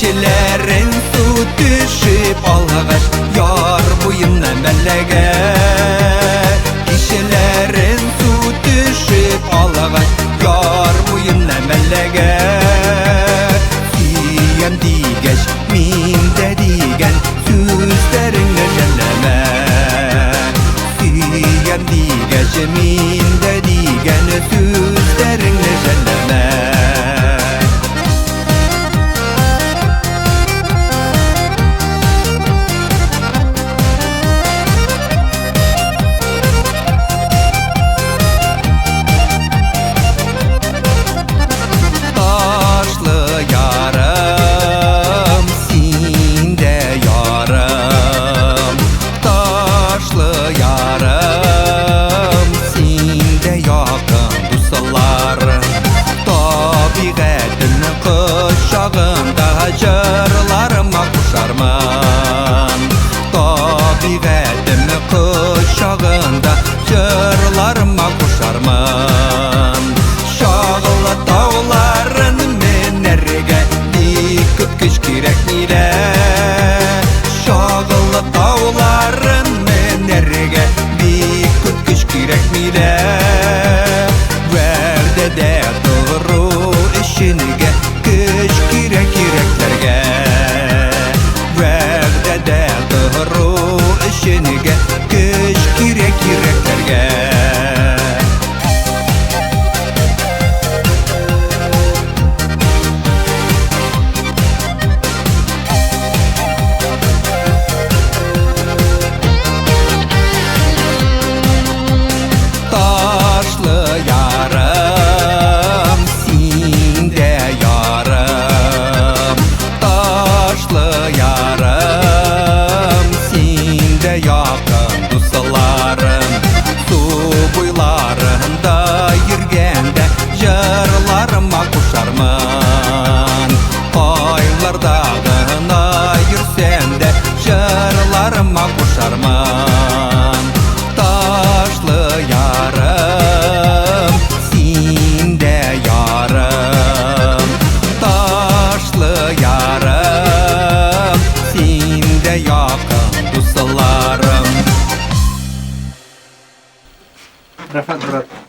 Kişilerin su düşüp alğaç yar boyunna mellege. Kişilerin su düşüp alğaç yar boyunna mellege. Süyen digeç minde digen sözlerini jelleme. Süyen digeç minde digen sözlerini jelleme. Jırlarıma kuşarman Tabiğetim kuşağında Jırlarıma kuşarman Şağılı dağların menerge Dikip güç gerek nile Şağılı dağların menerge Dikip güç gerek nile Verde de doğru işinige Güç gerek yüreklerge Verde de doğru işinige Güç gerek yüreklerge Taşlı yarım sinde yarım Taşlı yarım sinde yakın dostlarım Su boylarında yürgende jırlarıma kuşarman Aylar dağına yürsen de jırlarıma kuşarman Taşlı yarım sinde yarım Taşlı yarım sinde yakın dostlarım. Rafat Murat.